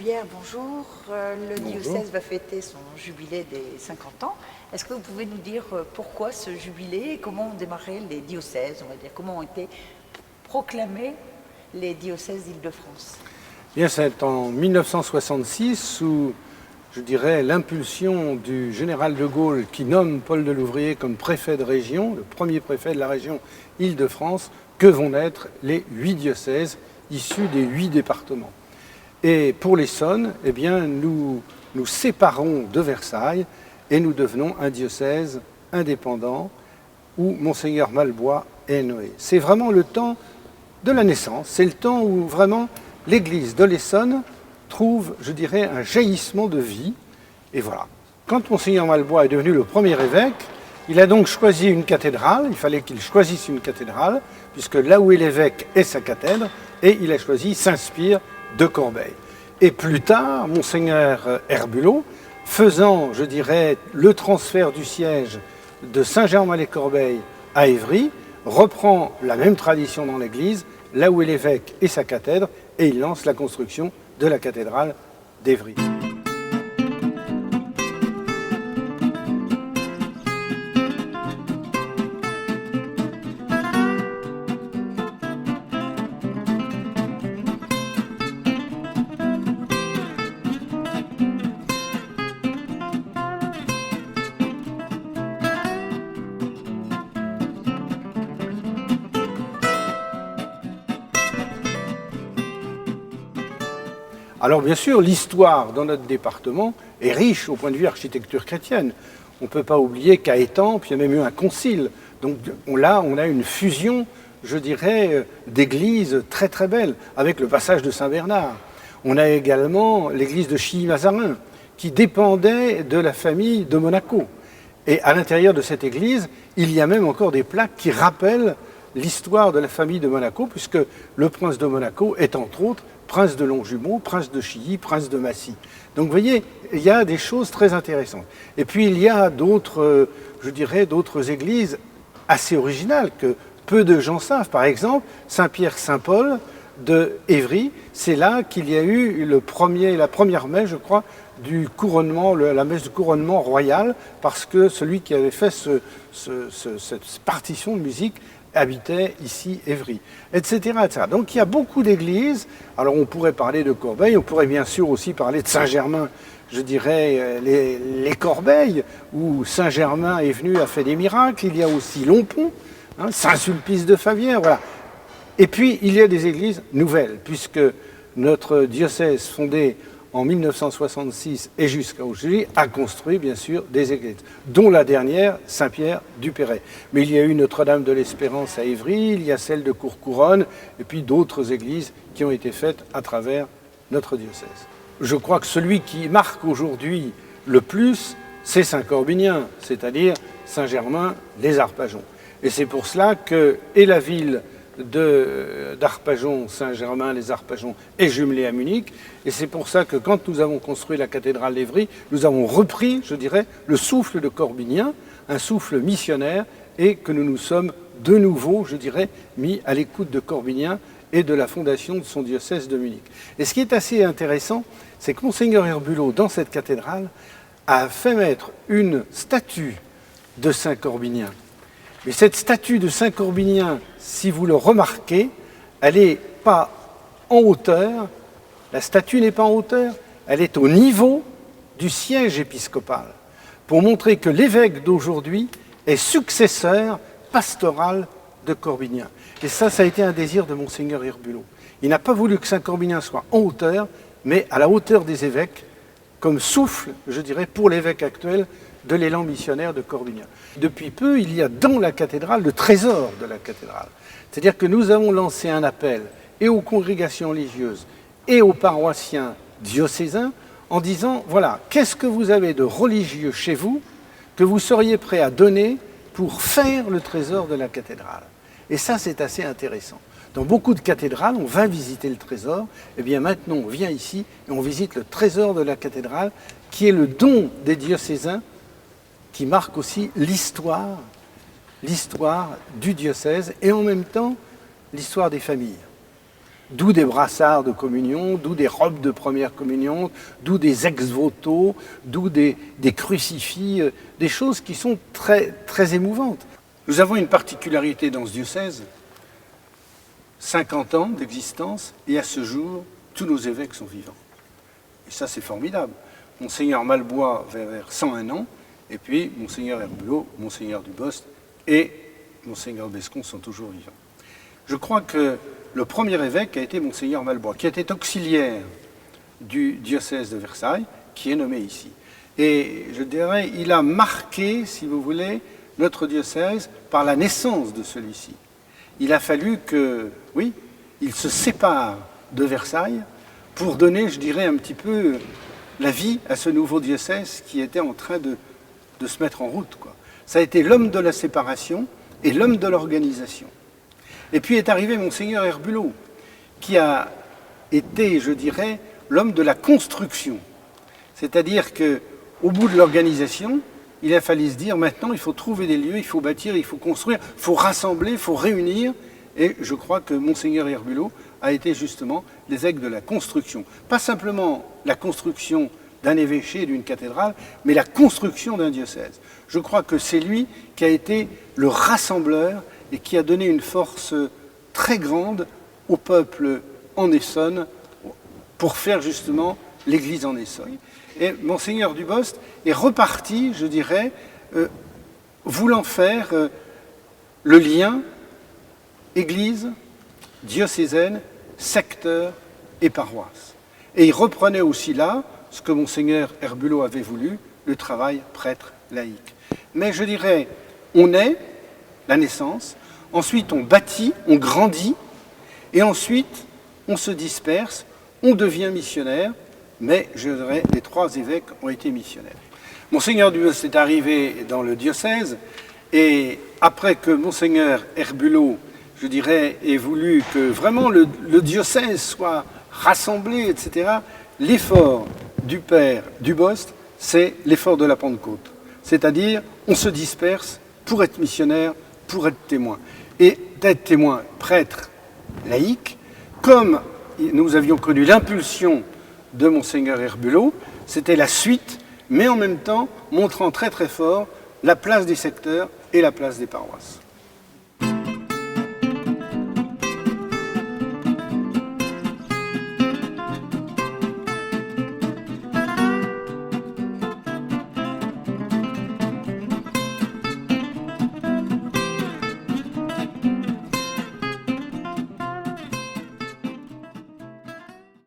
Pierre, bonjour. Le Bonjour. diocèse va fêter son jubilé des 50 ans. Est-ce que vous pouvez nous dire pourquoi ce jubilé et comment ont démarré les diocèses, on va dire, comment ont été proclamés les diocèses d'Île-de-France? Bien, c'est en 1966 sous, je dirais, l'impulsion du général de Gaulle qui nomme Paul Delouvrier comme préfet de région, le premier préfet de la région Île-de-France, que vont naître les 8 diocèses issus des 8 départements. Et pour l'Essonne, eh bien, nous nous séparons de Versailles et nous devenons un diocèse indépendant où Monseigneur Malbois est nommé. C'est vraiment le temps de la naissance, c'est le temps où vraiment l'église de l'Essonne trouve, je dirais, un jaillissement de vie. Et voilà. Quand Monseigneur Malbois est devenu le premier évêque, il a donc choisi une cathédrale, il fallait qu'il choisisse une cathédrale, puisque là où est l'évêque est sa cathèdre, et il a choisi Saint-Spire de Corbeil. Et plus tard, Monseigneur Herbulot, faisant, je dirais, le transfert du siège de Saint-Germain-les-Corbeilles à Évry, reprend la même tradition dans l'église, là où est l'évêque et sa cathèdre, et il lance la construction de la cathédrale d'Évry. Alors bien sûr, l'histoire dans notre département est riche au point de vue architecture chrétienne. On ne peut pas oublier qu'à Étampes, il y a même eu un concile. Donc là, on a une fusion, je dirais, d'églises très très belles, avec le passage de Saint-Bernard. On a également l'église de Chilly-Mazarin, qui dépendait de la famille de Monaco. Et à l'intérieur de cette église, il y a même encore des plaques qui rappellent l'histoire de la famille de Monaco, puisque le prince de Monaco est entre autres prince de Longjumeau, prince de Chilly, prince de Massy. Donc vous voyez, il y a des choses très intéressantes. Et puis il y a d'autres, je dirais, d'autres églises assez originales que peu de gens savent. Par exemple, Saint-Pierre-Saint-Paul de Évry, c'est là qu'il y a eu la première messe, je crois, du couronnement, la messe du couronnement royal, parce que celui qui avait fait cette partition de musique habitait ici Évry, etc., etc. Donc il y a beaucoup d'églises. Alors on pourrait parler de Corbeil, on pourrait bien sûr aussi parler de Saint-Germain, je dirais les Corbeilles, où Saint-Germain est venu, a fait des miracles. Il y a aussi Lompont, Saint-Sulpice de Favière, voilà. Et puis il y a des églises nouvelles, puisque notre diocèse fondé en 1966 et jusqu'à aujourd'hui, a construit bien sûr des églises, dont la dernière, Saint-Pierre du Perret. Mais il y a eu Notre-Dame de l'Espérance à Évry, il y a celle de Courcouronne, et puis d'autres églises qui ont été faites à travers notre diocèse. Je crois que celui qui marque aujourd'hui le plus, c'est Saint-Corbinien, c'est-à-dire Saint-Germain-les-Arpajons. Et c'est pour cela que la ville d'Arpajon, Saint-Germain-les-Arpajons est jumelée à Munich. Et c'est pour ça que quand nous avons construit la cathédrale d'Évry, nous avons repris, je dirais, le souffle de Corbinien, un souffle missionnaire, et que nous nous sommes de nouveau, je dirais, mis à l'écoute de Corbinien et de la fondation de son diocèse de Munich. Et ce qui est assez intéressant, c'est que Monseigneur Herbulot, dans cette cathédrale, a fait mettre une statue de Saint-Corbinien. Mais cette statue de Saint-Corbinien, si vous le remarquez, elle n'est pas en hauteur, la statue n'est pas en hauteur, elle est au niveau du siège épiscopal, pour montrer que l'évêque d'aujourd'hui est successeur pastoral de Corbinien. Et ça a été un désir de Monseigneur Herbulot. Il n'a pas voulu que Saint-Corbinien soit en hauteur, mais à la hauteur des évêques, comme souffle, je dirais, pour l'évêque actuel, de l'élan missionnaire de Corbinien. Depuis peu, il y a dans la cathédrale le trésor de la cathédrale. C'est-à-dire que nous avons lancé un appel et aux congrégations religieuses et aux paroissiens diocésains en disant, voilà, qu'est-ce que vous avez de religieux chez vous que vous seriez prêts à donner pour faire le trésor de la cathédrale? Et ça, c'est assez intéressant. Dans beaucoup de cathédrales, on va visiter le trésor. Et bien maintenant, on vient ici et on visite le trésor de la cathédrale, qui est le don des diocésains, qui marque aussi l'histoire du diocèse et en même temps l'histoire des familles. d'où des brassards de communion, d'où des robes de première communion, d'où des ex-voto, d'où des crucifix, des choses qui sont très, très émouvantes. Nous avons une particularité dans ce diocèse, 50 ans d'existence, et à ce jour, tous nos évêques sont vivants. Et ça, c'est formidable. Monseigneur Malbois vers 101 ans, et puis Monseigneur Herbulot, Monseigneur Dubost et Monseigneur Bescon sont toujours vivants. Je crois que le premier évêque a été Monseigneur Malbois, qui était auxiliaire du diocèse de Versailles, qui est nommé ici. Et je dirais, il a marqué, si vous voulez, notre diocèse par la naissance de celui-ci. Il a fallu que, oui, il se sépare de Versailles pour donner, je dirais, un petit peu la vie à ce nouveau diocèse qui était en train de se mettre en route, quoi. Ça a été l'homme de la séparation et l'homme de l'organisation. Et puis est arrivé Monseigneur Herbulot, qui a été, je dirais, l'homme de la construction. C'est-à-dire qu'au bout de l'organisation, il a fallu se dire, maintenant, il faut trouver des lieux, il faut bâtir, il faut construire, il faut rassembler, il faut réunir. Et je crois que Monseigneur Herbulot a été justement l'évêque de la construction. Pas simplement la construction d'un évêché, d'une cathédrale, mais la construction d'un diocèse. Je crois que c'est lui qui a été le rassembleur et qui a donné une force très grande au peuple en Essonne pour faire justement l'Église en Essonne. Et Monseigneur Dubost est reparti, je dirais, voulant faire le lien Église, diocésaine, secteur et paroisse. Et il reprenait aussi là ce que Monseigneur Herbulot avait voulu, le travail prêtre laïque. Mais je dirais, on est la naissance, ensuite on bâtit, on grandit, et ensuite on se disperse, on devient missionnaire, mais je dirais, les trois évêques ont été missionnaires. Monseigneur Dubost est arrivé dans le diocèse, et après que Monseigneur Herbulot, je dirais, ait voulu que vraiment le diocèse soit rassemblé, etc., l'effort du père Dubost, c'est l'effort de la Pentecôte. C'est-à-dire, on se disperse pour être missionnaire, pour être témoin. Et d'être témoin prêtre laïque, comme nous avions connu l'impulsion de Monseigneur Herbulot, c'était la suite, mais en même temps montrant très très fort la place des secteurs et la place des paroisses.